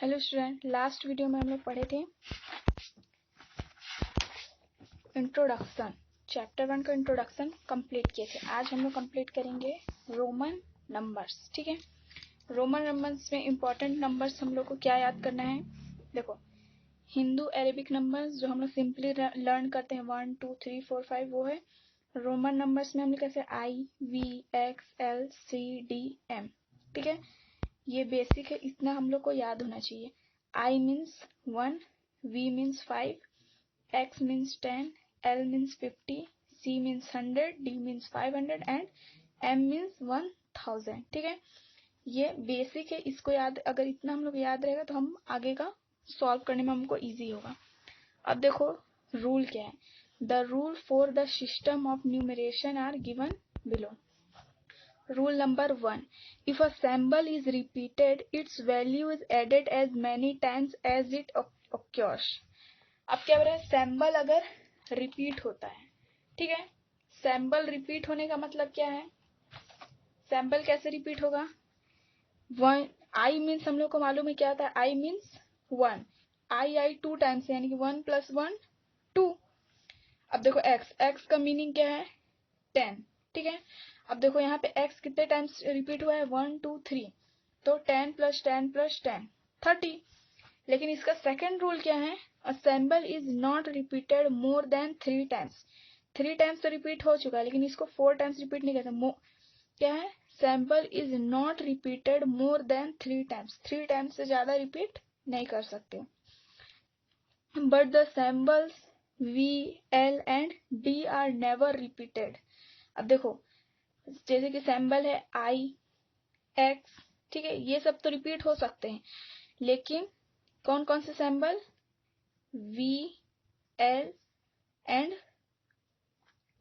Hello student, last video में हम लोग पढ़े थे इंट्रोडक्शन। चैप्टर 1 का इंट्रोडक्शन कंप्लीट किए थे। आज हम लोग कंप्लीट करेंगे रोमन नंबर्स। ठीक है, रोमन नंबर्स में इंपॉर्टेंट नंबर्स हम लोग को क्या याद करना है। देखो, हिंदू अरेबिक नंबर्स जो हम लोग सिंपली लर्न करते हैं 1 2 3 4 5 वो है। रोमन नंबर्स में हम लोग कैसे IVXLCDM। ठीक है, ये बेसिक है, इतना हम लोग को याद होना चाहिए। I means 1, V means 5, X means 10, L means 50, C means 100, D means 500 and M means 1000। ठीक है, ये बेसिक है, इसको याद, अगर इतना हम लोग याद रहेगा तो हम आगे का सॉल्व करने में हमको इजी होगा। अब देखो रूल क्या है। The rule for the system of numeration are given below. Rule number 1. If a symbol is repeated, its value is added as many times as it occurs. अब क्या बोल रहा है, सैम्बल अगर रिपीट होता है। ठीक है, सैम्बल रिपीट होने का मतलब क्या है, सैम्बल कैसे रिपीट होगा। वन आई मीन्स हम लोग को मालूम है क्या आता है, आई मीन्स 1, आई 2 टाइम्स यानी कि 1 + 1 2। अब देखो एक्स का मीनिंग क्या है 10। ठीक है, अब देखो यहाँ पे x कितने टाइम्स रिपीट हुआ है 1 2 3, तो 10 + 10 + 10 30। लेकिन इसका सेकंड रूल क्या है, a symbol is not repeated more than 3 times. 3 times तो रिपीट हो चुका है, लेकिन इसको 4 टाइम्स रिपीट नहीं करते। क्या है, symbol is not repeated more than 3 times. 3 times से ज्यादा रिपीट नहीं कर सकते। But the symbols V, L and D are never repeated. अब देखो, जैसे कि सिंबल है I, X, ठीक है, ये सब तो रिपीट हो सकते हैं, लेकिन कौन कौन से symbol V, L and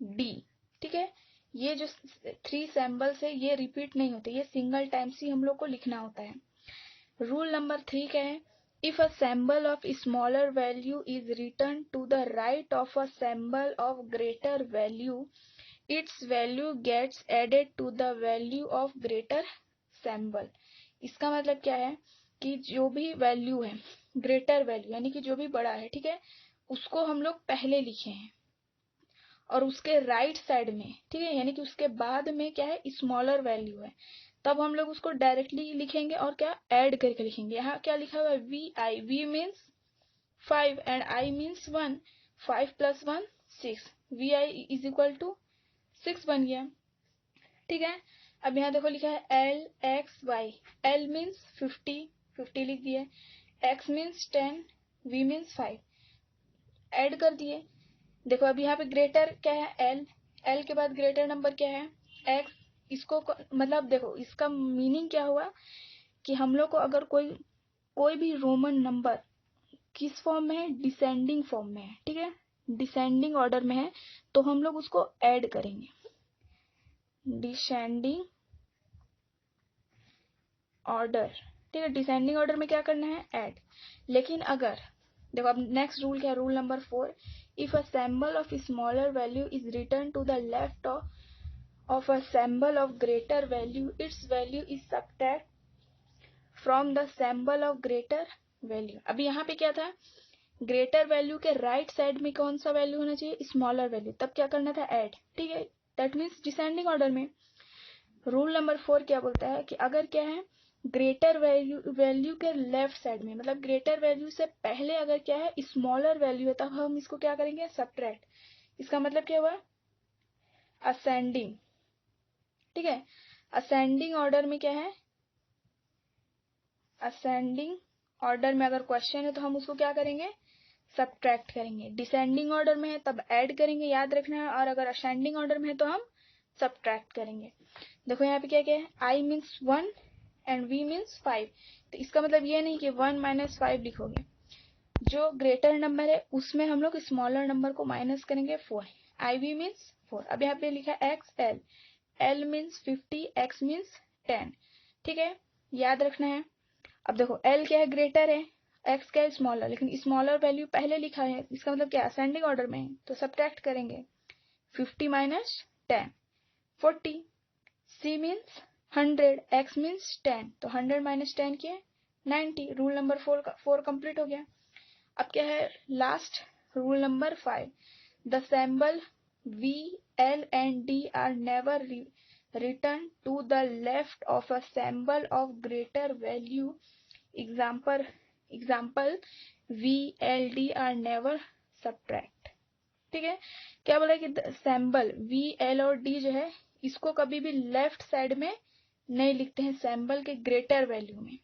D। ठीक है, ये जो 3 सिंबल्स है ये रिपीट नहीं होते, ये सिंगल टाइम्स ही हम लोग को लिखना होता है। रूल नंबर 3 क्या है, if a symbol of smaller value is written to the right of a symbol of greater value, its value gets added to the value of greater symbol। इसका मतलब क्या है कि जो भी वैल्यू है, ग्रेटर वैल्यू यानी कि जो भी बड़ा है, ठीक है, उसको हम लोग पहले लिखे हैं और उसके राइट साइड में, ठीक है, यानी कि उसके बाद में क्या है स्मॉलर वैल्यू है, तब हम लोग उसको डायरेक्टली लिखेंगे और क्या ऐड करके लिखेंगे। यहाँ क्या लिखा हुआ है VI, V means 5 and I means 1, 5 + 1 6, VI is equal to 6 बन गया। ठीक है, अब यहाँ देखो लिखा है LXY, L मीन्स 50, 50 लिख दिए, X means 10, V means 5, add कर दिए। देखो अब यहाँ पे ग्रेटर क्या है L के बाद ग्रेटर नंबर क्या है X। इसको मतलब देखो इसका मीनिंग क्या हुआ कि हम लोग को अगर कोई भी रोमन नंबर किस फॉर्म में है, डिसेंडिंग फॉर्म में है, ठीक है, डिसेंडिंग ऑर्डर में है, तो हम लोग उसको ऐड करेंगे डिसेंडिंग ऑर्डर। ठीक है, डिसेंडिंग ऑर्डर में क्या करना है ऐड। लेकिन अगर देखो अब नेक्स्ट रूल क्या है, rule number 4, if a symbol of smaller value is written to the left of a symbol of greater value, its value is subtract from the symbol of greater value. अभी यहाँ पे क्या था, greater value के right side में कौन सा value होना चाहिए स्मॉलर वैल्यू, तब क्या करना था ऐड। ठीक है, दैट मीन्स डिसेंडिंग ऑर्डर में। रूल नंबर 4 क्या बोलता है कि अगर क्या है ग्रेटर वैल्यू के लेफ्ट साइड में, मतलब ग्रेटर वैल्यू से पहले अगर क्या है स्मॉलर वैल्यू है, तब हम इसको क्या करेंगे सबट्रैक्ट। इसका मतलब क्या हुआ असेंडिंग। ठीक है, असेंडिंग ऑर्डर में क्या है, असेंडिंग ऑर्डर में अगर क्वेश्चन है तो हम उसको क्या करेंगे सबट्रैक्ट करेंगे। डिसेंडिंग ऑर्डर में है तब ऐड करेंगे, याद रखना है, और अगर असेंडिंग ऑर्डर में है तो हम सबट्रैक्ट करेंगे। देखो यहाँ पे क्या क्या है, I means 1 and V means 5, तो इसका मतलब ये नहीं कि 1 - 5 लिखोगे, जो ग्रेटर नंबर है उसमें हम लोग स्मॉलर नंबर को माइनस करेंगे 4, IV मीन्स 4। अब यहाँ पे लिखा है XL, L means 50, X means 10। ठीक है, याद रखना है। अब देखो L क्या है ग्रेटर है, X क्या है स्मॉलर, लेकिन स्मॉलर वैल्यू पहले लिखा है, इसका मतलब क्या असेंडिंग ऑर्डर में है, तो सबट्रैक्ट करेंगे 50 - 10 40, C मीन्स 100, X मीन्स 10, तो 100 - 10 क्या है 90। रूल नंबर 4 कंप्लीट हो गया। अब क्या है last rule number 5, the symbol V, L and D are never written to the left of a symbol of greater value। example V, L, D are never subtract। ठीक है, क्या बोला कि सिंबल V, L और D जो है इसको कभी भी लेफ्ट साइड में नहीं लिखते हैं सिंबल के ग्रेटर वैल्यू में।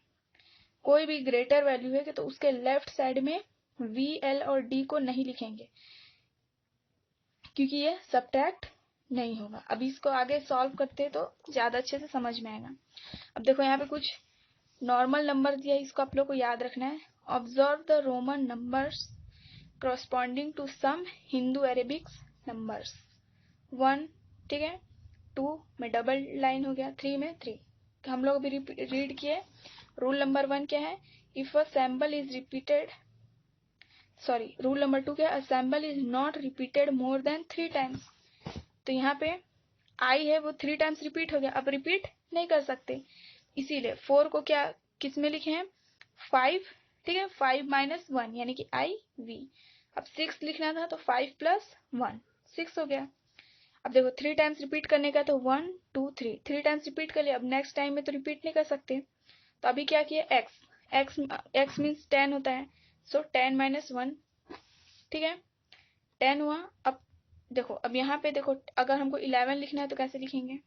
कोई भी ग्रेटर वैल्यू है कि तो उसके लेफ्ट साइड में V, L और D को नहीं लिखेंगे क्योंकि ये सब्ट्रैक्ट नहीं होगा। अभी इसको आगे सॉल्व करते हैं तो ज्यादा अच्छे से समझ में आएगा। अब देखो यहाँ पे कुछ नॉर्मल नंबर दिया है, इसको आप लोग को याद रखना है। Observe the Roman numbers corresponding to some Hindu Arabics numbers. 1 ठीक है, 2 में डबल लाइन हो गया, 3 में 3। हम लोग भी रीड किए। रूल नंबर 1 क्या है, if a symbol is repeated, sorry rule number 2 क्या है, a symbol is not repeated more than 3 times. तो यहाँ पे आई है वो 3 टाइम्स रिपीट हो गया, अब रिपीट नहीं कर सकते, इसीलिए 4 को क्या किस में लिखे हैं 5। ठीक है, 5 माइनस 1 यानी कि आई वी। अब 6 लिखना था तो 5 प्लस 1 6 हो गया। अब देखो 3 टाइम्स रिपीट करने का तो 1 2 3 3 टाइम्स रिपीट कर लिया। अब नेक्स्ट टाइम में तो रिपीट नहीं कर सकते, तो अभी क्या किया एक्स एक्स एक्स मीन्स 10 होता है, सो 10 माइनस 1। ठीक है, 10 हुआ। अब देखो अब यहाँ पे देखो अगर हमको 11 लिखना है तो कैसे लिखेंगे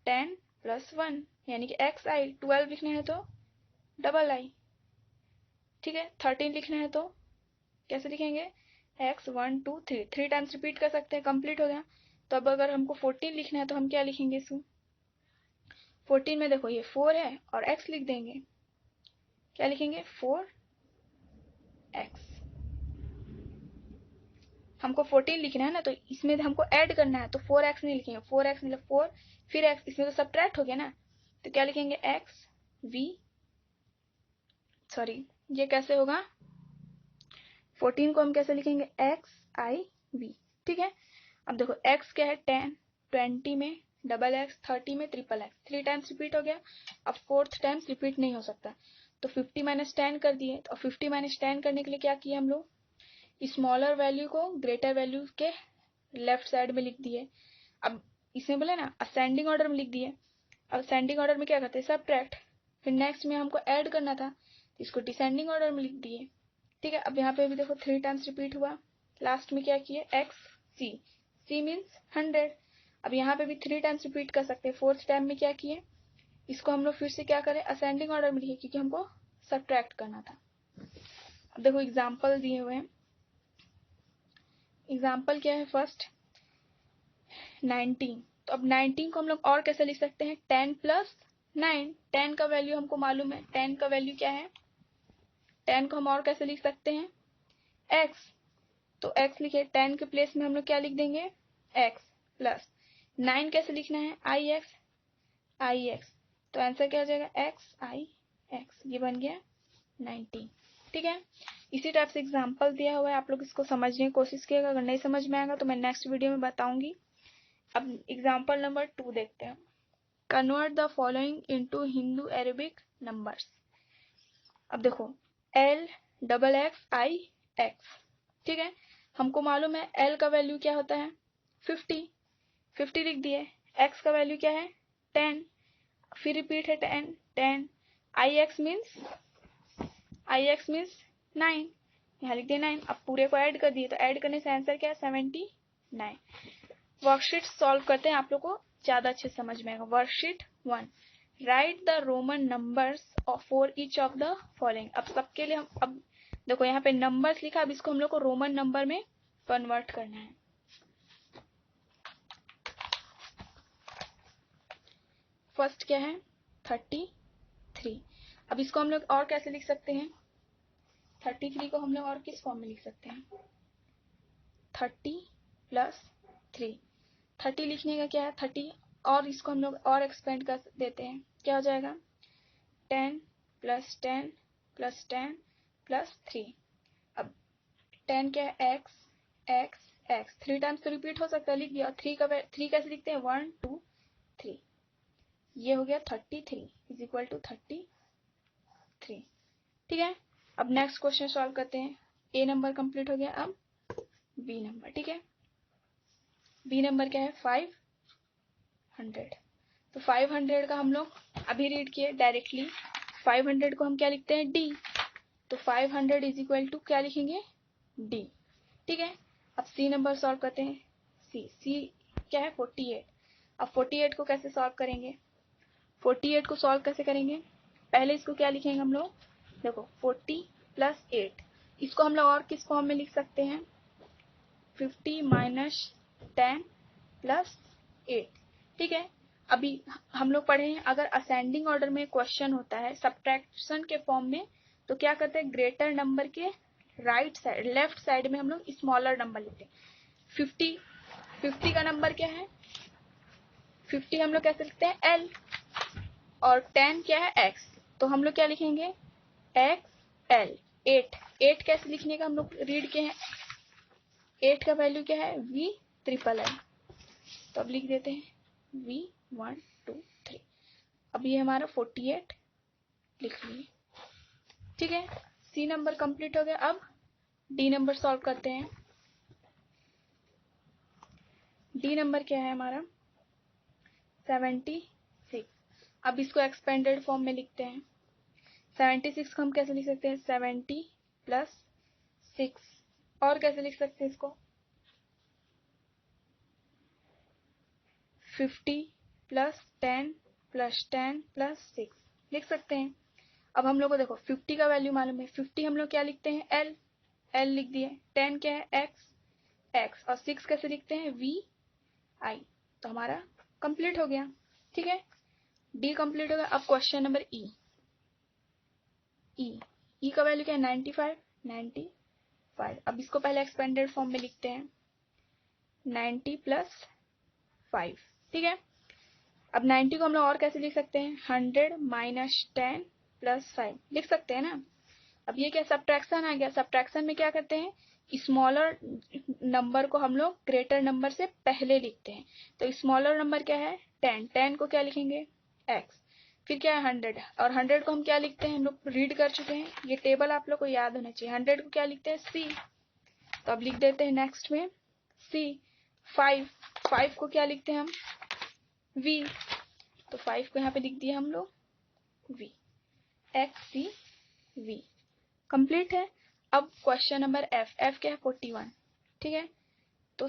10 प्लस 1 यानी कि एक्स आई। 12 लिखना है तो डबल आई। ठीक है, 13 लिखना है तो कैसे लिखेंगे एक्स 1 2 3 3 टाइम्स रिपीट कर सकते हैं, कंप्लीट हो गया। तो अब अगर हमको 14 लिखना है तो हम क्या लिखेंगे इसमें 14 में देखो ये 4 है और x लिख देंगे, क्या लिखेंगे 4x। हमको 14 लिखना है ना, तो इसमें हमको ऐड करना है तो 4x नहीं लिखेंगे, 4x मतलब 4 फिर x, इसमें तो सब्ट्रैक्ट हो गया ना, तो क्या लिखेंगे x v, सॉरी ये कैसे होगा 14 को हम कैसे लिखेंगे x i v। ठीक है, अब देखो x क्या है 10, 20 में डबल एक्स, 30 में ट्रिपल एक्स, 3 टाइम्स रिपीट हो गया। अब 4th टाइम्स रिपीट नहीं हो सकता, तो 50 माइनस 10 कर दिए। तो 50 माइनस 10 करने के लिए क्या किए हम लोग स्मॉलर वैल्यू को ग्रेटर वैल्यू के लेफ्ट साइड में लिख दिए। अब इसमें बोले ना असेंडिंग ऑर्डर में लिख दिए। अब असेंडिंग ऑर्डर में क्या करते हैं सब्ट्रैक्ट, फिर नेक्स्ट में हमको ऐड करना था तो इसको डिसेंडिंग ऑर्डर में लिख दिए। ठीक है, अब यहाँ पे भी देखो 3 टाइम्स रिपीट हुआ, लास्ट में क्या किए एक्स सी, सी मीन्स 100। अब यहाँ पे भी 3 टाइम्स रिपीट कर सकते हैं। 4th टाइम में क्या किए इसको हम लोग फिर से क्या करें असेंडिंग ऑर्डर में लिखे क्योंकि हमको सब्ट्रैक्ट करना था। अब देखो एग्जाम्पल दिए हुए हैं, एग्जाम्पल क्या है फर्स्ट 19। तो अब 19 को हम लोग और कैसे लिख सकते हैं 10 प्लस 9। 10 का वैल्यू हमको मालूम है, 10 का वैल्यू क्या है 10 को हम और कैसे लिख सकते हैं x, तो x लिखे 10 के प्लेस में हम लोग क्या लिख देंगे x प्लस 9 कैसे लिखना है आई एक्स, तो आंसर क्या हो जाएगा एक्स आई एक्स, ये बन गया 19। ठीक है, इसी टाइप से एग्जाम्पल दिया हुआ है, आप लोग इसको समझने की कोशिश कीजिएगा। अगर नहीं समझ में आएगा तो मैं नेक्स्ट वीडियो में बताऊंगी। अब एग्जाम्पल नंबर 2 देखते हैं, convert the following into Hindu Arabic numbers. अब देखो एल डबल एक्स आई एक्स। ठीक है, हमको मालूम है एल का वैल्यू क्या होता है 50, 50 लिख दिए। एक्स का वैल्यू क्या है 10, फिर रिपीट है 10 10। आई एक्स मीन्स 9, यहाँ लिख दिए 9। अब पूरे को ऐड कर दिए, तो ऐड करने से आंसर क्या है 79। वर्कशीट सॉल्व करते हैं, आप लोग को ज्यादा अच्छे समझ में आएगा। Worksheet 1, right the Roman numbers for each of the following. अब सबके लिए हम अब देखो यहाँ पे नंबर्स लिखा, अब इसको हम लोग को रोमन नंबर में कन्वर्ट करना है। फर्स्ट क्या है 33। अब इसको हम लोग और कैसे लिख सकते हैं 33 को हम लोग और किस फॉर्म में लिख सकते हैं 30 प्लस 3। 30 लिखने का क्या है 30, और इसको हम लोग और एक्सपेंड कर देते हैं, क्या हो जाएगा 10 प्लस 10 प्लस 10 प्लस 3। अब 10 क्या है एक्स एक्स एक्स, 3 टाइम्स तो रिपीट हो सकता है, लिख दिया। और 3 कैसे लिखते हैं 1 2 3, ये हो गया 33 इज इक्वल टू 33। 3। ठीक है, अब नेक्स्ट क्वेश्चन सॉल्व करते हैं। ए नंबर कंप्लीट हो गया, अब बी नंबर। ठीक है, बी नंबर क्या है 500। तो 500 का हम लोग अभी रीड किए डायरेक्टली। 500 को हम क्या लिखते हैं डी, तो 500 इज इक्वल टू क्या लिखेंगे डी। ठीक है, अब सी नंबर सॉल्व करते हैं। सी क्या है 48। अब 48 को कैसे सॉल्व करेंगे, 48 को सॉल्व कैसे करेंगे, पहले इसको क्या लिखेंगे हम लोग, देखो 40 + 8, इसको हम लोग और किस फॉर्म में लिख सकते हैं 50 - 10 + 8। ठीक है, अभी हम लोग पढ़े हैं अगर असेंडिंग ऑर्डर में क्वेश्चन होता है सब्ट्रैक्शन के फॉर्म में, तो क्या करते हैं ग्रेटर नंबर के राइट साइड लेफ्ट साइड में हम लोग स्मॉलर नंबर लिखते हैं। 50 का नंबर क्या है 50 हम लोग कैसे लिखते हैं एल, और 10 क्या है एक्स, तो हम लोग क्या लिखेंगे एक्स एल। 8 कैसे लिखने का हम लोग रीड के हैं, 8 का वैल्यू क्या है V∠L, तो अब लिख देते हैं V1 2 3। अब ये हमारा 48 लिख लिए। ठीक है, सी नंबर कंप्लीट हो गया, अब डी नंबर सॉल्व करते हैं। डी नंबर क्या है हमारा 76। अब इसको एक्सपेंडेड फॉर्म में लिखते हैं। 76 को हम कैसे लिख सकते हैं 70 + 6, और कैसे लिख सकते हैं इसको 50 + 10 + 10 + 6 लिख सकते हैं। अब हम लोग को देखो 50 का वैल्यू मालूम है, 50 हम लोग क्या लिखते हैं एल, एल लिख दिए। 10 क्या है एक्स, एक्स, और 6 कैसे लिखते हैं VI, तो हमारा कंप्लीट हो गया। ठीक है, डी कंप्लीट हो गया। अब क्वेश्चन नंबर ई, ई का वैल्यू क्या है 95। अब इसको पहले एक्सपेंडेड फॉर्म में लिखते हैं 90 + 5। ठीक है, अब 90 को हम लोग और कैसे लिख सकते हैं 100 - 10 + 5 लिख सकते हैं ना। अब ये क्या सब्ट्रैक्शन आ गया, सब्ट्रैक्शन में क्या करते हैं स्मॉलर नंबर को हम लोग ग्रेटर नंबर से पहले लिखते हैं। तो स्मॉलर नंबर क्या है 10, 10 को क्या लिखेंगे x, फिर क्या है 100, और 100 को हम क्या लिखते हैं हम लोग रीड कर चुके हैं, ये टेबल आप लोग को याद होना चाहिए। 100 को क्या लिखते हैं c, तो अब लिख देते हैं नेक्स्ट में c। 5 को क्या लिखते हैं हम v, तो 5 को यहाँ पे लिख दिया हम लोग v, x c v। Complete है। अब क्वेश्चन नंबर एफ क्या है 41। ठीक है, तो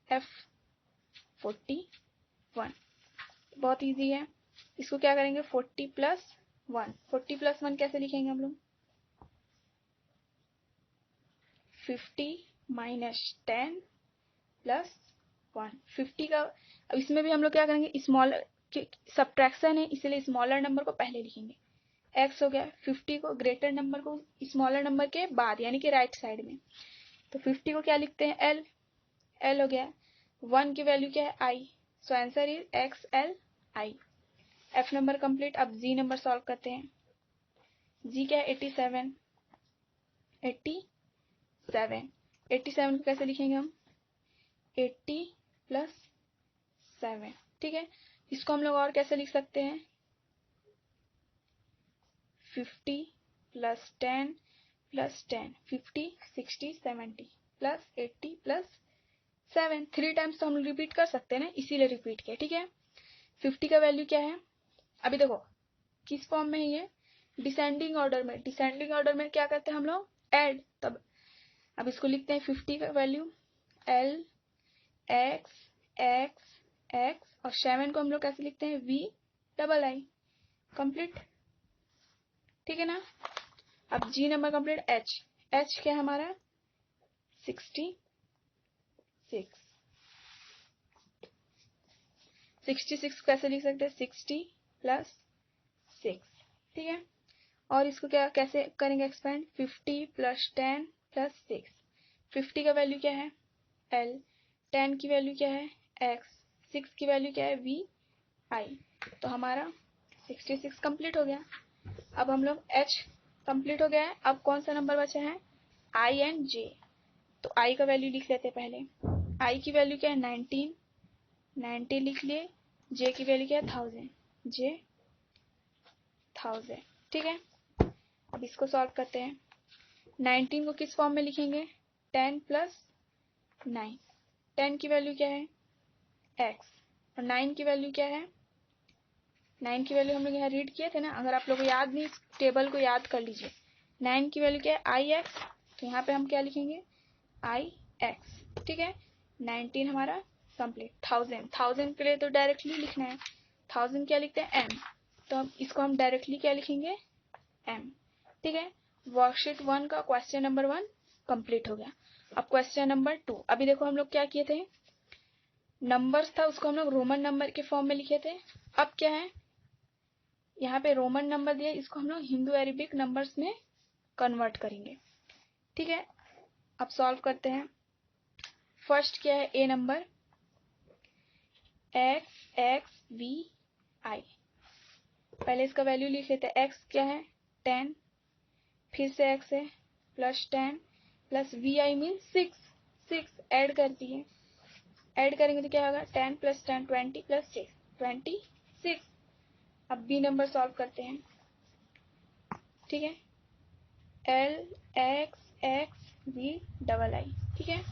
F41 बहुत इजी है, इसको क्या करेंगे 40 + 1, 40 + 1 कैसे लिखेंगे हम लोग 50 - 10 + 1, 50 का। अब इसमें भी हम लोग क्या करेंगे स्मॉल सब्ट्रैक्शन है इसलिए स्मॉलर नंबर को पहले लिखेंगे, x हो गया। 50 को ग्रेटर नंबर को स्मॉलर नंबर के बाद यानी कि राइट साइड में, तो 50 को क्या लिखते हैं एल, एल हो गया। 1 की वैल्यू क्या है I, so answer is XLI। F number complete. अब जी नंबर सॉल्व करते हैं। जी क्या है 87, 87 को कैसे लिखेंगे हम 80 + 7। ठीक है, इसको हम लोग और कैसे लिख सकते हैं 50 + 10 + 10, 50 60 70 + 80 + 7, 3 टाइम्स तो हम रिपीट कर सकते हैं ना, इसीलिए रिपीट किया। ठीक है, 50 का वैल्यू क्या है, अभी देखो किस फॉर्म में है ये डिसेंडिंग ऑर्डर में, डिसेंडिंग ऑर्डर में क्या करते हैं हम लोग ऐड, तब अब इसको लिखते हैं 50 का value L X X X, और 7 को हम लोग कैसे लिखते हैं VII। कंप्लीट, ठीक है ना। अब जी नंबर कंप्लीट। एच क्या है हमारा 66, 66 कैसे लिख सकते हैं 60 + 6। ठीक है, और इसको क्या कैसे करेंगे एक्सपेंड 50 + 10 + 6। 50 का वैल्यू क्या है L, 10 की वैल्यू क्या है X, 6 की वैल्यू क्या है VI, तो हमारा 66 कंप्लीट हो गया। अब हम लोग H कंप्लीट हो गया है। अब कौन सा नंबर बचा है I and J, तो I का वैल्यू लिख लेते हैं पहले। I की वैल्यू क्या है 19, 90 लिख लिए। J की वैल्यू क्या है 1000, J 1000। ठीक है, अब इसको सॉल्व करते हैं। 19 को किस फॉर्म में लिखेंगे? 10 प्लस 9। 10 की वैल्यू क्या है? x, और 9 की वैल्यू क्या है? 9 की वैल्यू हम लोग यहाँ रीड किए थे ना, अगर आप लोग को याद नहीं, इस टेबल को याद कर लीजिए। 9 की वैल्यू क्या है? ix, तो यहाँ पे हम क्या लिखेंगे? ix, ठीक है। 19 हमारा कंप्लीट। 1000 के लिए तो डायरेक्टली लिखना है, 1000 क्या लिखते हैं? m, तो इसको हम डायरेक्टली क्या लिखेंगे? m, ठीक है। वर्कशीट 1 का क्वेश्चन नंबर 1 कंप्लीट हो गया। अब क्वेश्चन नंबर 2। अभी देखो हम लोग क्या किए थे, नंबर्स था उसको हम लोग रोमन नंबर के फॉर्म में लिखे थे। अब क्या है, यहाँ पे रोमन नंबर दिया, इसको हम लोग हिंदू अरेबिक नंबर्स में कन्वर्ट करेंगे, ठीक है। अब सॉल्व करते हैं। फर्स्ट क्या है? ए नंबर, एक्स एक्स वी आई। पहले इसका वैल्यू लिख लेते हैं। एक्स क्या है? 10, फिर से एक्स है plus 10 plus V I mean 6 add कर दिए। ऐड करेंगे तो क्या होगा? 10 प्लस 10 20 प्लस 6 26। अब बी नंबर सॉल्व करते हैं, ठीक है। L X X V double I, ठीक है।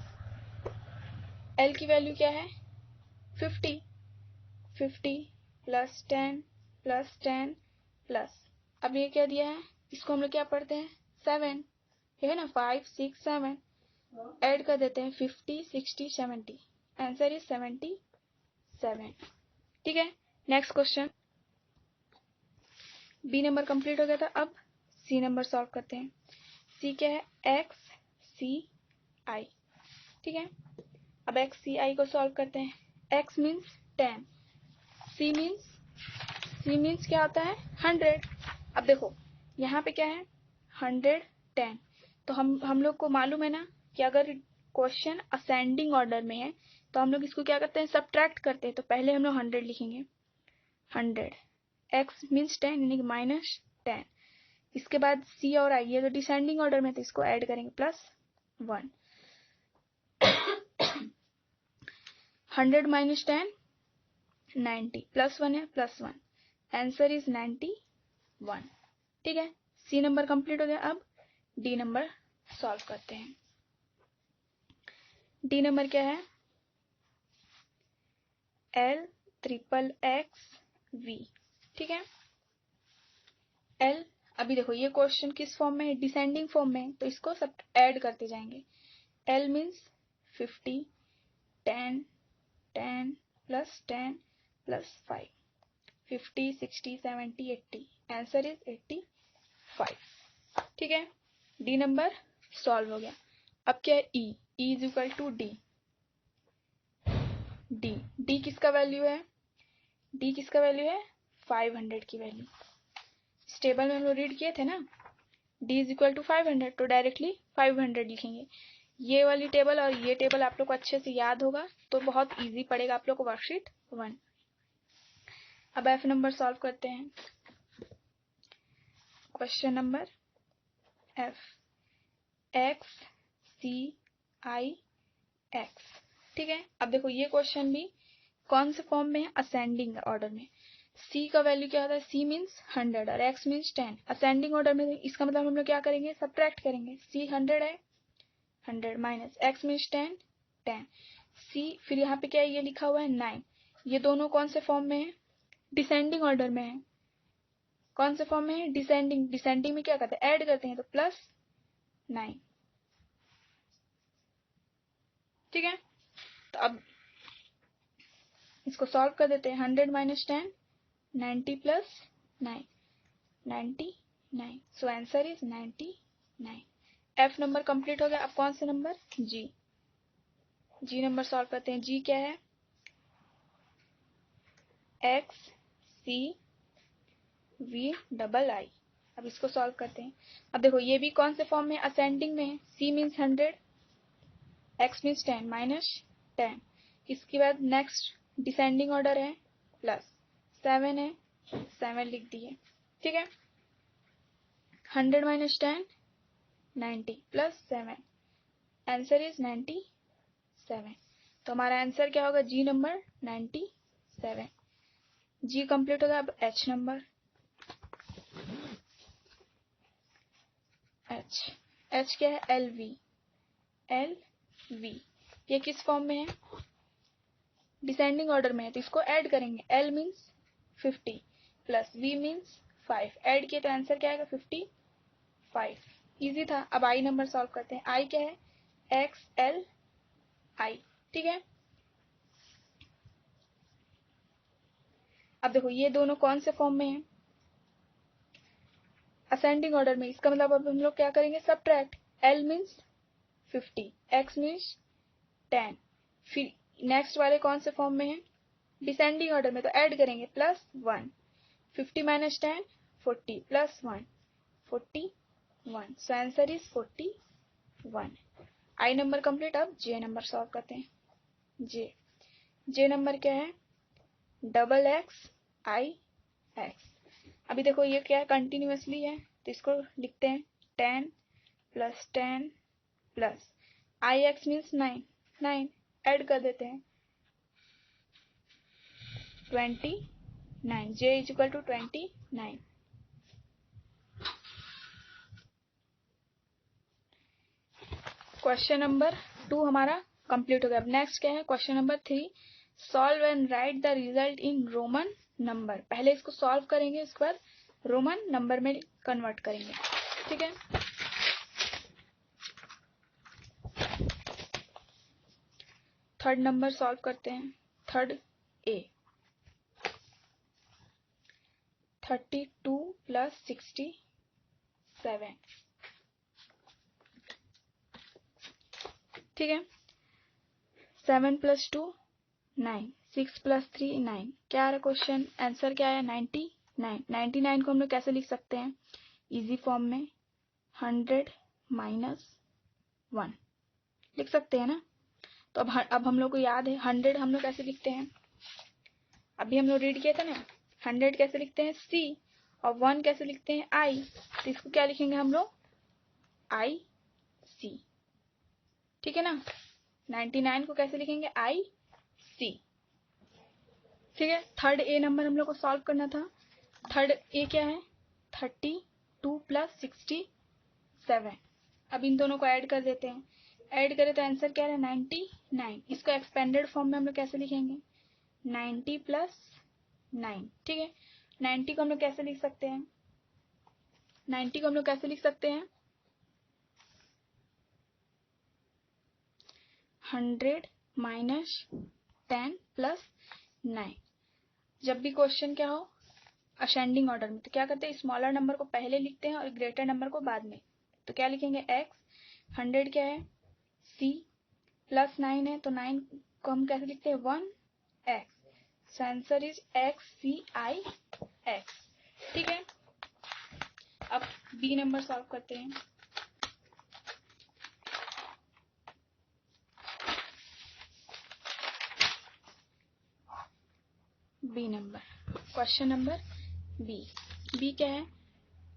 एल की वैल्यू क्या है? 50 प्लस 10 प्लस 10 प्लस, अब ये क्या दिया है, इसको हम लोग क्या पढ़ते हैं? 7, ठीक है ना। 5 6 7 ऐड कर देते हैं। 50 60 70, आंसर इज 77, ठीक है। Next question, B number complete हो गया था। अब सी नंबर सॉल्व करते हैं। सी क्या है? एक्स सी आई, ठीक है। अब एक्स सी आई को सॉल्व करते हैं। एक्स मीन्स 10, सी मीन्स क्या होता है? 100। अब देखो यहाँ पे क्या है? 100 10, तो हम लोग को मालूम है ना कि अगर क्वेश्चन असेंडिंग ऑर्डर में है तो हम लोग इसको क्या करते हैं? सब्ट्रैक्ट करते हैं। तो पहले हम लोग 100 लिखेंगे, 100, एक्स मीन्स 10 यानी कि माइनस 10। इसके बाद सी और आई, ये तो डिसेंडिंग ऑर्डर में, तो इसको ऐड करेंगे प्लस 1। 100 माइनस 10 90, प्लस 1 है प्लस 1, आंसर इज 91, ठीक है। सी नंबर कंप्लीट हो गया। अब डी नंबर सॉल्व करते हैं। डी नंबर क्या है? एल ट्रिपल एक्स वी, ठीक है। एल, अभी देखो ये क्वेश्चन किस फॉर्म में है? डिसेंडिंग फॉर्म में, तो इसको सब ऐड करते जाएंगे। L means 50 10 10 plus 10 plus 5, 50 60 70 80, answer is 85, ठीक है। डी नंबर सॉल्व हो गया। अब क्या है? E is equal to D. D किसका वैल्यू है? डी किसका वैल्यू है? 500 की वैल्यू। इस टेबल में हम लोग रीड किए थे ना, डी इज इक्वल टू 500, तो डायरेक्टली 500 लिखेंगे। ये वाली टेबल और ये टेबल आप लोग को अच्छे से याद होगा तो बहुत इजी पड़ेगा आप लोग को वर्कशीट 1। अब एफ नंबर सॉल्व करते हैं। Question number F, x C I X, ठीक है। अब देखो ये क्वेश्चन भी कौन से फॉर्म में है? असेंडिंग ऑर्डर में। सी का वैल्यू क्या होता है? सी मीन्स 100 और एक्स मीन्स 10। असेंडिंग ऑर्डर में इसका मतलब हम लोग क्या करेंगे? सब्ट्रैक्ट करेंगे। सी 100 है, 100 माइनस एक्स मीन्स 10 10, सी फिर यहाँ पे क्या है? ये लिखा हुआ है 9। ये दोनों कौन से फॉर्म में है? डिसेंडिंग ऑर्डर में है। कौन से फॉर्म में है? डिसेंडिंग। डिसेंडिंग में क्या करते हैं? ऐड करते हैं, तो प्लस 9, ठीक है। तो अब इसको सॉल्व कर देते हैं। 100 minus 10 90 plus 9 99, so answer is 99। F number complete हो गया। अब कौन सा नंबर? जी। जी नंबर सॉल्व करते हैं। जी क्या है? X C V double I. अब इसको सॉल्व करते हैं। अब देखो ये भी कौन से फॉर्म में? असेंडिंग में है। C means 100, X means 10 minus 10, इसके बाद नेक्स्ट डिसेंडिंग ऑर्डर है, प्लस 7 है, 7 लिख दिए, ठीक है। 100 माइनस 10 90 प्लस 7, आंसर इज 97। तो हमारा आंसर क्या होगा? जी नंबर 97। जी कंप्लीट होगा। अब एच नंबर, एच, एच क्या है, एल वी, एल वी। ये किस फॉर्म में है, डिसेंडिंग ऑर्डर में है, तो इसको ऐड करेंगे। L means 50 plus V means 5, add किए तो आंसर क्या आएगा, 55। इजी था। अब आई नंबर सॉल्व करते हैं। आई क्या है, एक्स एल आई, ठीक है। अब देखो ये दोनों कौन से फॉर्म में है, असेंडिंग ऑर्डर में। इसका मतलब अब हम लोग क्या करेंगे, subtract. L means 50, x means 10, फिर नेक्स्ट वाले कौन से फॉर्म में है, डिसेंडिंग ऑर्डर में, तो ऐड करेंगे plus 1, 50 minus 10 40 plus 1 41, so answer is 41। I number complete. अब जे नंबर सॉल्व करते हैं। जे नंबर क्या है, डबल एक्स आई एक्स। अभी देखो ये क्या है, कंटिन्यूअसली है, तो इसको लिखते हैं 10 plus 10 plus I X means 9, 9 add कर देते हैं 29, J is equal to 29। Question number 2 हमारा कंप्लीट हो गया। अब नेक्स्ट क्या है, question number 3, solve and write the result in Roman number. पहले इसको सॉल्व करेंगे, उसके बाद रोमन नंबर में कन्वर्ट करेंगे, ठीक है। थर्ड नंबर सॉल्व करते हैं। थर्ड ए, 32 प्लस 67, ठीक है। 7 प्लस 2 9, 6 प्लस 3 9, क्या आ रहा क्वेश्चन, आंसर क्या है, 99। 99 को हम लोग कैसे लिख सकते हैं, इजी फॉर्म में 100 माइनस 1 लिख सकते हैं ना। तो अब हम लोग को याद है 100 हम लोग कैसे लिखते हैं, अभी हम लोग रीड किए थे ना, 100 कैसे लिखते हैं, सी, और 1 कैसे लिखते हैं, आई। तो इसको क्या लिखेंगे हम लोग, आई सी, ठीक है ना। 99 को कैसे लिखेंगे, आई सी, ठीक है। थर्ड ए नंबर हम लोग को सॉल्व करना था। थर्ड ए क्या है, 32 प्लस 67। अब इन दोनों को ऐड कर देते हैं, ऐड करें तो आंसर क्या है, 99। इसको एक्सपेंडेड फॉर्म में हम लोग कैसे लिखेंगे, 90 प्लस 9, ठीक है। 90 को हम लोग कैसे लिख सकते हैं, 90 को हम लोग कैसे लिख सकते हैं, 100 माइनस 10 प्लस 9। जब भी क्वेश्चन क्या हो असेंडिंग ऑर्डर में, तो क्या करते हैं, स्मॉलर नंबर को पहले लिखते हैं और ग्रेटर नंबर को बाद में। तो क्या लिखेंगे, एक्स, 100 क्या है, सी, प्लस 9 है, तो 9 को हम कैसे लिखते हैं, 1 X, answer is X C I X, ठीक है। अब बी नंबर सॉल्व करते हैं। B number, question number B, B क्या है,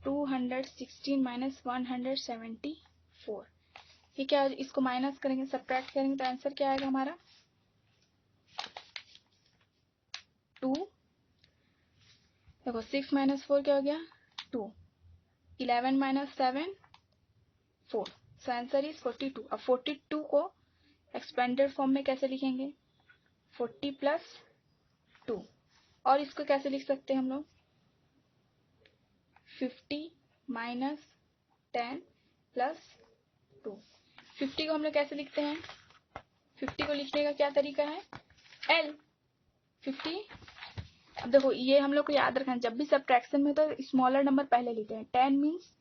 216 माइनस 174। ये क्या, इसको माइनस करेंगे, सब्ट्रैक्ट करेंगे तो आंसर क्या आएगा हमारा, 2, देखो 6 माइनस 4 क्या हो गया, 2, 11 माइनस 7 4, सो आंसर इज 42। अब 42 को एक्सपेंडेड फॉर्म में कैसे लिखेंगे, 40 प्लस 2, और इसको कैसे लिख सकते हैं हम लोग, 50 माइनस 10 प्लस 2। 50 को हम लोग कैसे लिखते हैं, 50 को लिखने का क्या तरीका है, एल 50। अब देखो ये हम लोग को याद रखना है, जब भी सब्ट्रैक्शन में तो स्मॉलर नंबर पहले लिखते हैं। 10 means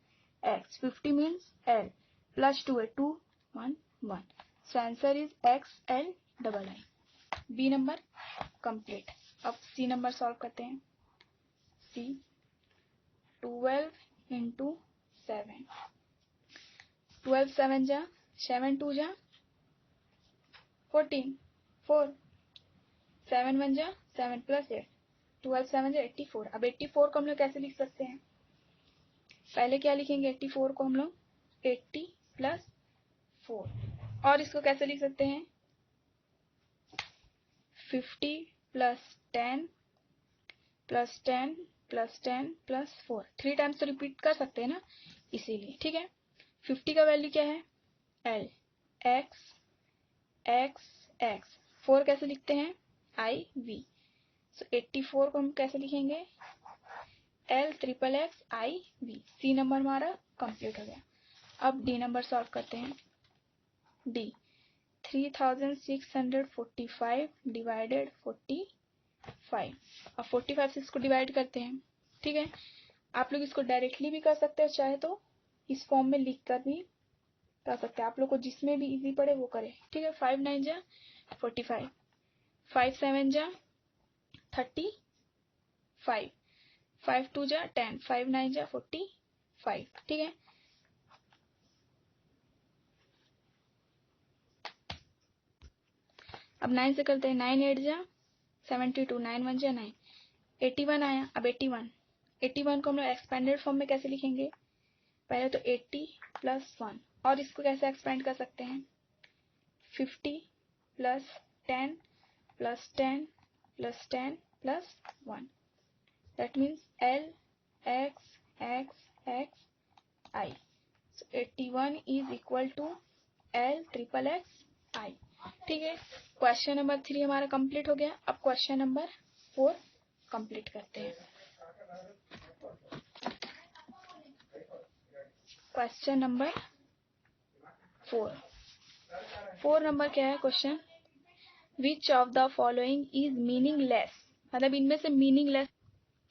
X, 50 means L, plus 2 है, 2 1 1, so answer is X L double I. B number complete. अब सी नंबर सॉल्व करते हैं। सी, 12 इंटू 7, 12 7 जा, 7 2 जा 14, 4, 7 1 जा 7 प्लस 8, 12 7 जा 84। अब 84 को हम लोग कैसे लिख सकते हैं, पहले क्या लिखेंगे, 84 को हम लोग 80 प्लस 4, और इसको कैसे लिख सकते हैं, 50 plus 10 plus 10 plus 10 plus 4, 3 times तो रिपीट कर सकते हैं ना, इसीलिए, ठीक है। 50 का वैल्यू क्या है, एल, एक्स एक्स एक्स, 4 कैसे लिखते हैं, आई वी। सो 84 को हम कैसे लिखेंगे, L triple X I V. C number हमारा कंप्लीट हो गया। अब डी नंबर सॉल्व करते हैं। D 3645 divided 45। अब 45 से इसको डिवाइड करते हैं, ठीक है। आप लोग इसको डायरेक्टली भी कर सकते हो, चाहे तो इस फॉर्म में लिख कर भी कर सकते हैं, आप लोग को जिसमें भी इजी पड़े वो करें, ठीक है। 5 9 जा 45, 5 7 जा 35, 5 2 जा 10, 5 9 जा 45, ठीक है। अब 9 से करते हैं, 9 8 जा 72, 9 1 जा 9, 81 आया। अब 81 को हम लोग एक्सपेंडेड फॉर्म में कैसे लिखेंगे, पहले तो 80 प्लस 1, और इसको कैसे एक्सपेंड कर सकते हैं, 50 plus 10 plus 10 plus 10 plus 1, that means L X X X I। So 81 is equal to L triple x I, ठीक है। क्वेश्चन नंबर 3 हमारा कंप्लीट हो गया। अब क्वेश्चन नंबर 4 कंप्लीट करते हैं। क्वेश्चन नंबर 4 नंबर क्या है question, which of the following is meaningless, मतलब इनमें से मीनिंगलेस।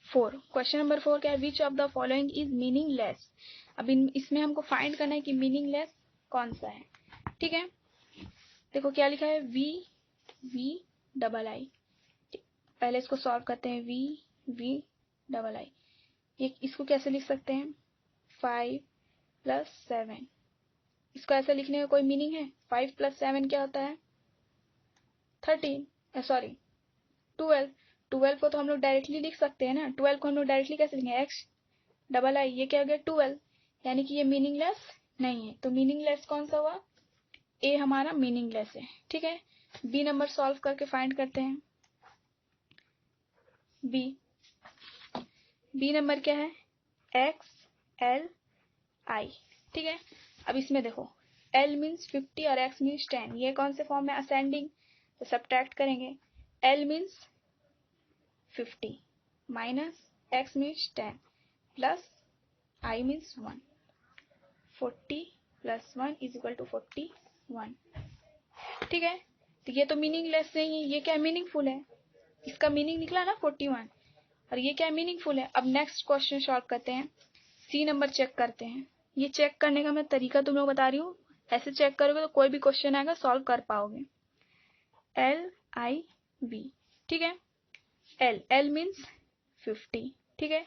क्वेश्चन नंबर 4 क्या है, which of the following is meaningless. अब इसमें हमको फाइंड करना है कि मीनिंगलेस कौन सा है, ठीक है। देखो क्या लिखा है, वी वी डबल आई। पहले इसको सॉल्व करते हैं, वी वी डबल आई। इसको कैसे लिख सकते हैं, 5 प्लस 7। इसको ऐसे लिखने का कोई मीनिंग है, 5 प्लस 7 क्या होता है, 13, सॉरी 12। 12 को तो हम लोग डायरेक्टली लिख सकते हैं ना, 12 को हम लोग डायरेक्टली कैसे लिखेंगे, एक्स डबल आई, ये क्या हो गया 12, यानी कि ये मीनिंगलेस नहीं है। तो मीनिंगलेस कौन सा हुआ, ए हमारा मीनिंगलेस है, ठीक है। बी नंबर सॉल्व करके फाइंड करते हैं। बी नंबर क्या है, एक्स एल आई, ठीक है। अब इसमें देखो एल मीन्स 50 और एक्स मीन्स 10, ये कौन से फॉर्म में, असेंडिंग, तो सब्ट्रैक्ट करेंगे। L means 50 minus X means 10 plus I means 1, 40 plus 1 is equal to 41, ठीक है। तो ये तो मीनिंगलेस नहीं है, ये क्या मीनिंगफुल है, इसका मीनिंग निकला ना 41, और ये क्या मीनिंगफुल है। अब नेक्स्ट क्वेश्चन सॉल्व करते हैं, सी नंबर चेक करते हैं। ये चेक करने का मैं तरीका तुम लोग बता रही हूँ, ऐसे चेक करोगे तो कोई भी क्वेश्चन आएगा सॉल्व कर पाओगे। एल आई वी, ठीक है। एल एल मीन्स 50, ठीक है।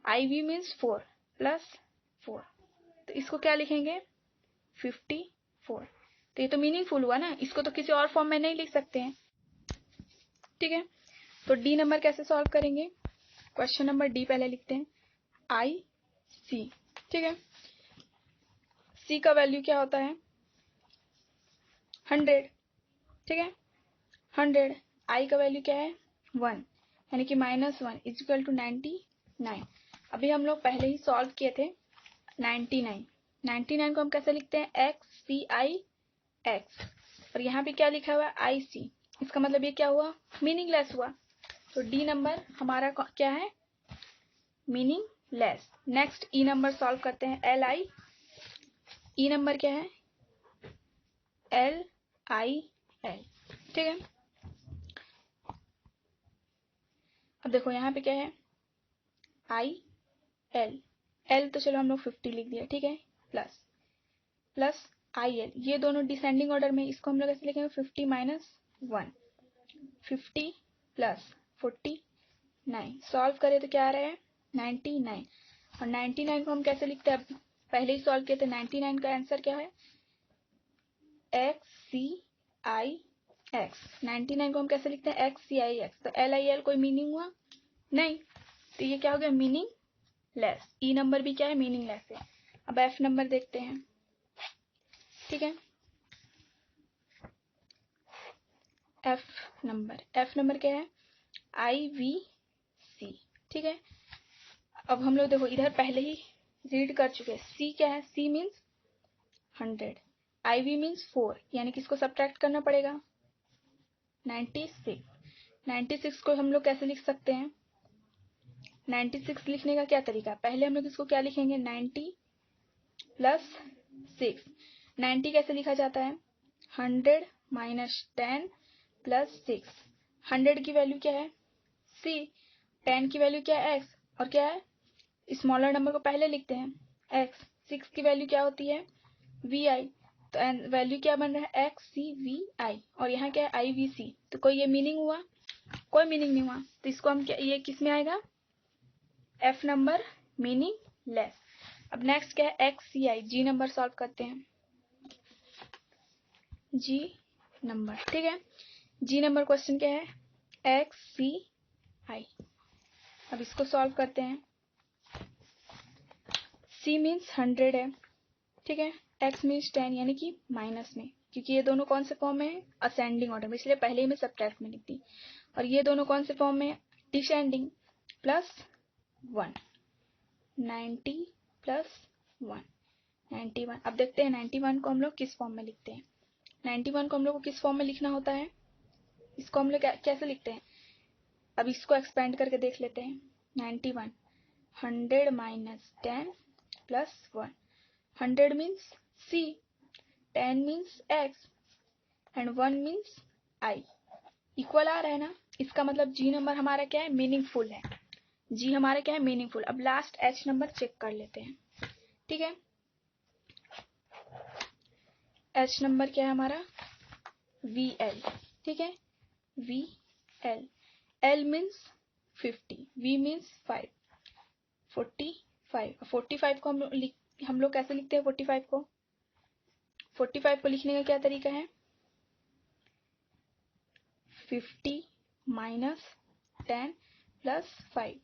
आई वी मीन्स 4 प्लस 4, तो इसको क्या लिखेंगे 54। तो ये तो मीनिंगफुल हुआ ना, इसको तो किसी और फॉर्म में नहीं लिख सकते हैं, ठीक है। तो डी नंबर कैसे सॉल्व करेंगे, क्वेश्चन नंबर डी पहले लिखते हैं, आई सी, ठीक है। सी का वैल्यू क्या होता है 100, ठीक है। 100, आई का वैल्यू क्या है 1, यानी कि -1 इज इक्वल टू 99। अभी हम लोग पहले ही सॉल्व किए थे 99 को हम कैसे लिखते हैं, एक्स सी आई एक्स, और यहाँ पे क्या लिखा हुआ है आई सी, इसका मतलब ये क्या हुआ, मीनिंगलेस हुआ। तो डी नंबर हमारा क्या है, मीनिंगलेस। नेक्स्ट ई नंबर सॉल्व करते हैं, एल आई, ई नंबर क्या है एल आई एल, ठीक है। अब देखो यहाँ पे क्या है आई एल, एल तो चलो हम लोग 50 लिख दिया, ठीक है, प्लस प्लस आई एल, ये दोनों डिसेंडिंग ऑर्डर में, इसको हम लोग ऐसे लिखेंगे 50 माइनस 1, 50 प्लस 49, सॉल्व करें तो क्या आ रहा है 99, और 99 को हम कैसे लिखते हैं, अब पहले ही सॉल्व किए थे। 99 का आंसर क्या है एक्स सी आई एक्स, 99 को हम कैसे लिखते हैं एक्स सी आई एक्स, तो एल आई एल कोई मीनिंग हुआ नहीं, तो ये क्या हो गया मीनिंगलेस। ई नंबर भी क्या है मीनिंगलेस है। अब एफ नंबर देखते हैं, ठीक है। एफ नंबर क्या है आई वी सी, ठीक है। अब हम लोग देखो इधर पहले ही रीड कर चुके हैं, सी क्या है, सी मीन्स 100, IV मीन्स 4, यानी कि इसको सब्ट्रैक्ट करना पड़ेगा 96। 96 को हम लोग कैसे लिख सकते हैं? 96 लिखने का क्या तरीका है? पहले हम लोग इसको क्या लिखेंगे? 90 प्लस 6। 90 कैसे लिखा जाता है? 100 माइनस 10 प्लस 6। 100 की वैल्यू क्या है? C। 10 की वैल्यू क्या है? X। और क्या है? स्मॉलर नंबर को पहले लिखते हैं x। 6 की वैल्यू क्या होती है? vi। तो वैल्यू क्या बन रहा है? xcvi। और यहाँ क्या है? ivc। तो कोई ये मीनिंग हुआ? कोई मीनिंग नहीं हुआ। तो इसको हम क्या, ये किस में आएगा? f number, meaning less. अब नेक्स्ट क्या है? xci। जी नंबर सॉल्व करते हैं। जी नंबर, ठीक है। जी नंबर क्वेश्चन क्या है? xci। अब इसको सॉल्व करते हैं। c मीन्स 100 है, ठीक है। x मीन्स 10 यानी कि माइनस में, क्योंकि ये दोनों कौन से फॉर्म में है? असेंडिंग ऑर्डर में, इसलिए पहले ही मैं सबट्रैक्ट में लिख दी। और ये दोनों कौन से फॉर्म में है? डिसेंडिंग। Plus 1, 90 plus 1, 91। अब देखते हैं 91 को हम लोग किस फॉर्म में लिखते हैं। 91 को हम लोग को किस फॉर्म में लिखना होता है? इसको हम लोग कैसे लिखते हैं? अब इसको एक्सपेंड करके देख लेते हैं। 91, 100 minus 10 plus 1। 100 means C, 10 means X and 1 means I। Equal आ रहा है ना? इसका मतलब जी नंबर हमारा क्या है? मीनिंगफुल है। जी हमारा क्या है? मीनिंगफुल। अब लास्ट H नंबर चेक कर लेते हैं, ठीक है। H नंबर क्या है हमारा? VL, ठीक है। VL। L means 50, V means 5, 45। 45 को हम लोग कैसे लिखते हैं? 45 को 45 को लिखने का क्या तरीका है? 50 माइनस 10 प्लस 5।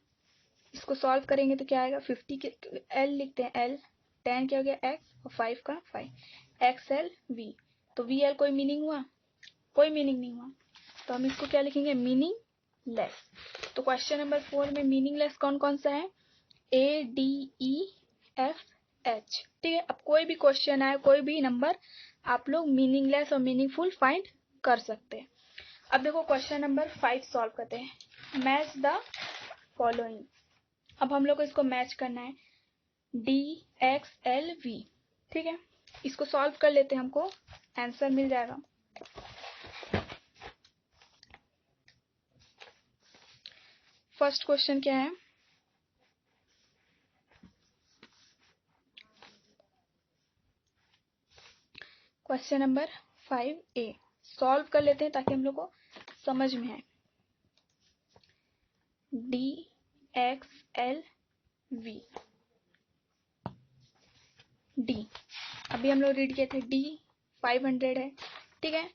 इसको सॉल्व करेंगे तो क्या आएगा? 50 के L लिखते हैं, L। 10 क्या हो गया? X। और 5 का 5, XLV। तो VL कोई मीनिंग हुआ? कोई मीनिंग नहीं हुआ। तो हम इसको क्या लिखेंगे? Meaning less. तो क्वेश्चन नंबर 4 में मीनिंग लेस कौन कौन सा है? ADEFH, ठीक है। अब कोई भी क्वेश्चन आए, कोई भी नंबर, आप लोग मीनिंगलेस और मीनिंगफुल फाइंड कर सकते हैं। अब देखो क्वेश्चन नंबर 5 सॉल्व करते हैं। Match the following. अब हम लोग को इसको मैच करना है, DXLV, ठीक है। इसको सॉल्व कर लेते हैं, हमको आंसर मिल जाएगा। फर्स्ट क्वेश्चन क्या है? क्वेश्चन नंबर 5A सॉल्व कर लेते हैं ताकि हम लोग को समझ में आए। DXLV, D अभी हम लोग रीड किए थे। D 500 है, ठीक है।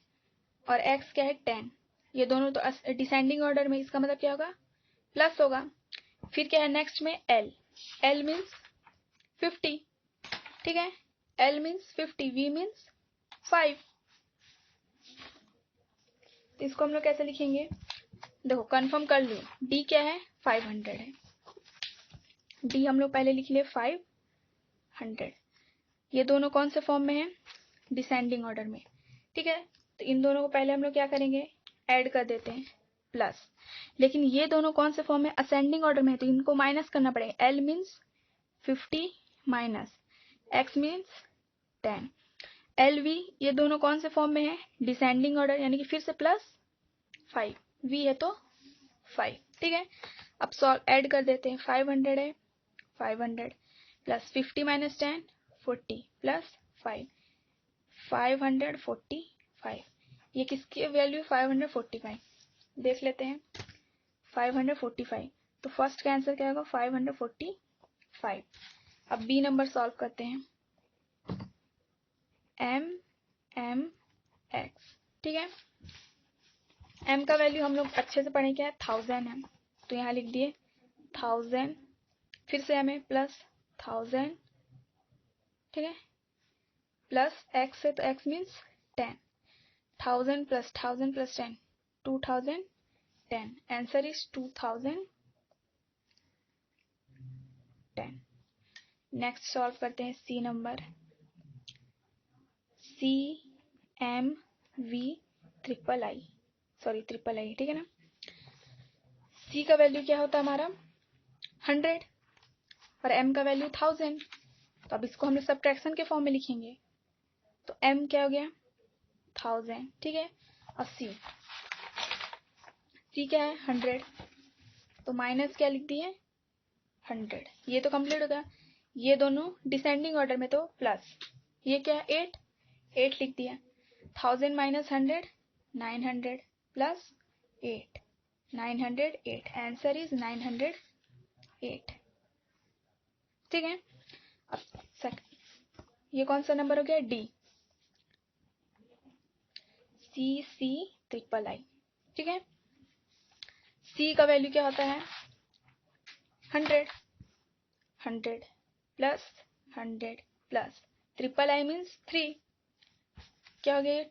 और X क्या है? 10। ये दोनों तो डिसेंडिंग ऑर्डर में, इसका मतलब क्या होगा? प्लस होगा। फिर क्या है नेक्स्ट में? L। L मीन्स 50, ठीक है। L means 50, V means 5। तो इसको हम लोग कैसे लिखेंगे? देखो कंफर्म कर लो, D क्या है? 500 है। D हम लोग पहले लिख लिए 500। ये दोनों कौन से फॉर्म में है? डिसेंडिंग ऑर्डर में, ठीक है। तो इन दोनों को पहले हम लोग क्या करेंगे? ऐड कर देते हैं, प्लस। लेकिन ये दोनों कौन से फॉर्म में? असेंडिंग ऑर्डर में है, तो इनको माइनस करना पड़ेगा। L means 50 minus X means 10। LV ये दोनों कौन से फॉर्म में है? डिसेंडिंग ऑर्डर, यानी कि फिर से प्लस 5। V है तो 5, ठीक है। अब सॉल्व ऐड कर देते हैं। 500 है, 500 प्लस 50 माइनस 10, 40 प्लस 5, 545। ये किसकी वैल्यू? 545। देख लेते हैं 545। तो फर्स्ट का आंसर क्या होगा? 545। अब बी नंबर सॉल्व करते हैं। MX, ठीक है। M का वैल्यू हम लोग अच्छे से पढ़े, क्या है? 1000 है, तो यहाँ लिख दिए 1000। फिर से M है, प्लस 1000, ठीक है। प्लस X है, तो X means 10। 1000 plus 1000 plus 10, 2010। Answer is 2010। Next solve करते हैं C number. CMV triple I, ठीक है ना। C का वैल्यू क्या होता है हमारा 100 और M का वैल्यू 1000, तो अब इसको हम लोग सब्ट्रैक्शन के फॉर्म में लिखेंगे, तो M क्या हो गया 1000, ठीक है। और C क्या है 100, तो माइनस क्या लिख दिए 100, ये तो कंप्लीट होगा। ये दोनों डिसेंडिंग ऑर्डर में, तो प्लस ये क्या है 8 लिख दिया। 1000 माइनस 100 900 प्लस 8 908, आंसर इज 908, ठीक है। अब ये कौन सा नंबर हो गया D, CC ट्रिपल आई, ठीक है। C का वैल्यू क्या होता है 100 plus 100 plus triple I means 3, क्या हो गया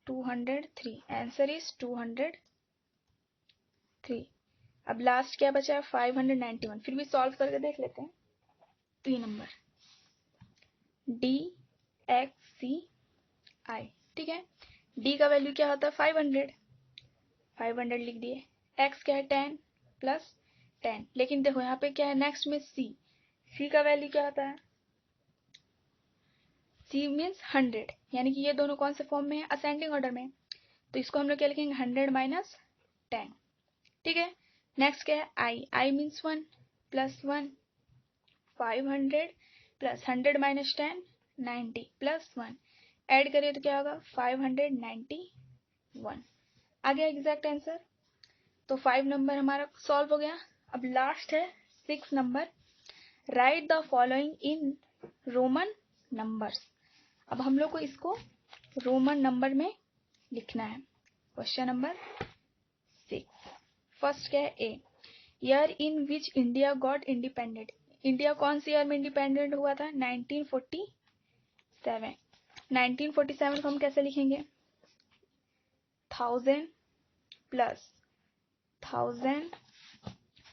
203, आंसर इज 203। अब लास्ट क्या बचा है 591, फिर भी सॉल्व करके देख लेते हैं। तो ये नंबर DXCI, ठीक है। D का वैल्यू क्या होता है 500 लिख दिए। X क्या है 10 प्लस 10, लेकिन देखो यहाँ पे क्या है नेक्स्ट में C का वैल्यू क्या होता है C मीन्स 100, यानी कि ये दोनों कौन से फॉर्म में है असेंडिंग ऑर्डर में, तो इसको हम लोग क्या लिखेंगे 100 माइनस 10, ठीक है। नेक्स्ट क्या है I means 1 plus 1, 500 plus 100 minus 10 90 plus 1, add करिए तो क्या होगा 591, आ गया एग्जैक्ट आंसर। तो 5 नंबर हमारा सॉल्व हो गया। अब लास्ट है 6 number, right the following in Roman numbers. अब हम लोग को इसको रोमन नंबर में लिखना है। क्वेश्चन नंबर 6, फर्स्ट क्या है A, year in which India got independent. India कौन सी ईयर में इंडिपेंडेंट हुआ था 1947। 1947 को हम कैसे लिखेंगे 1000 प्लस 1000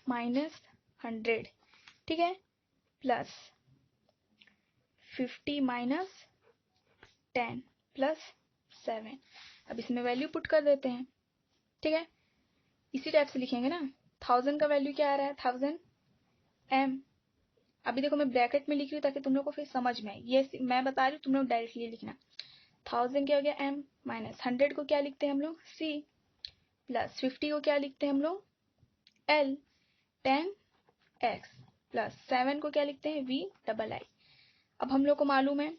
माइनस 100, ठीक है, प्लस 50 माइनस 10 प्लस 7। अब इसमें वैल्यू पुट कर देते हैं, ठीक है। इसी टाइप से लिखेंगे ना। 1000 का वैल्यू क्या आ रहा है 1000 M, अभी देखो मैं ब्रैकेट में लिख रही हूँ ताकि तुम लोग को फिर समझ में आए, ये मैं बता रही हूँ तुम लोग डायरेक्टली लिखना। 1000 क्या हो गया M माइनस 100 को क्या लिखते हैं हम लोग C, प्लस 50 को क्या लिखते हैं हम लोग L, 10X प्लस 7 को क्या लिखते हैं V डबल आई। अब हम लोग को मालूम है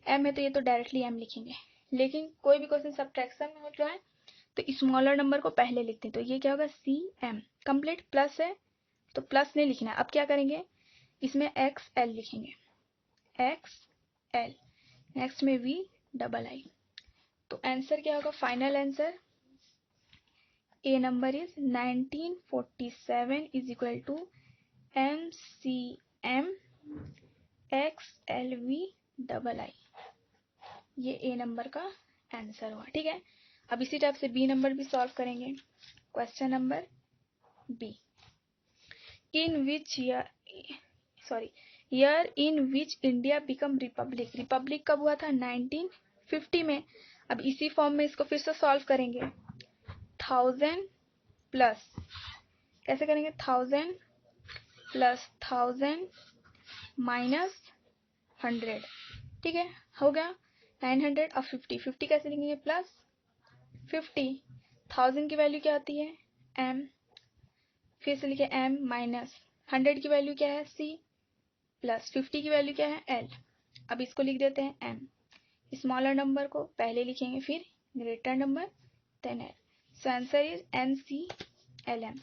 M है तो ये तो डायरेक्टली M लिखेंगे, लेकिन कोई भी क्वेश्चन सब्ट्रैक्शन में होता है तो स्मॉलर नंबर को पहले लिखते हैं, तो ये क्या होगा CM कंप्लीट, प्लस है तो प्लस नहीं लिखना है। अब क्या करेंगे इसमें XL लिखेंगे, XL, नेक्स्ट में V डबल आई। तो आंसर क्या होगा final answer A number is 1947 is equal to MCM XLV double I, ये A नंबर का आंसर हुआ, ठीक है। अब इसी टाइप से B नंबर भी सॉल्व करेंगे। Question number B, in which year in which India become Republic. Republic कब हुआ था 1950 में। अब इसी फॉर्म में इसको फिर से सॉल्व करेंगे। 1000 प्लस कैसे करेंगे 1000 प्लस 1000 माइनस 100, ठीक है, हो गया 900। अब 50 कैसे लिखेंगे प्लस 50, 1000 की वैल्यू क्या आती है M, फिर से लिखे M माइनस 100 की वैल्यू क्या है C, प्लस 50 की वैल्यू क्या है L। अब इसको लिख देते हैं M, स्मॉलर नंबर को पहले लिखेंगे फिर greater number than L। So answer is NCLM।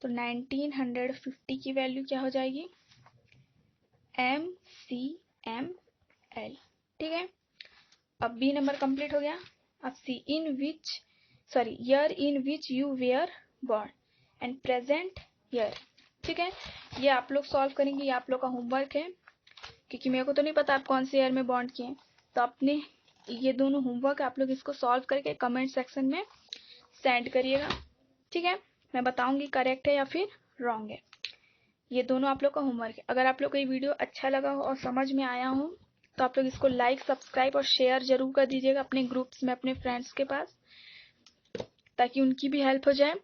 तो 1950 की वैल्यू क्या हो जाएगी MCML, ठीक है। अब B नंबर कंप्लीट हो गया। अब C, year in which you were born and present year, ठीक है। ये आप लोग सॉल्व करेंगे, ये आप लोग का होमवर्क है, क्योंकि मेरे को तो नहीं पता आप कौन से ईयर में बॉन्ड किए। तो अपने ये दोनों होमवर्क आप लोग इसको सॉल्व करके कमेंट सेक्शन में सेंड करिएगा, ठीक है। मैं बताऊंगी करेक्ट है या फिर रॉन्ग है। ये दोनों आप लोग का होमवर्क है। अगर आप लोग को ये वीडियो अच्छा लगा हो और समझ में आया हो तो आप लोग इसको लाइक, सब्सक्राइब और शेयर जरूर कर दीजिएगा अपने ग्रुप्स में, अपने फ्रेंड्स के पास, ताकि उनकी भी हेल्प हो जाए।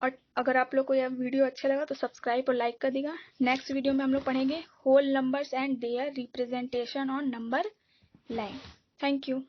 और अगर आप लोग को यह वीडियो अच्छा लगा तो सब्सक्राइब और लाइक कर देगा। नेक्स्ट वीडियो में हम लोग पढ़ेंगे whole numbers and their representation on number line. Thank you.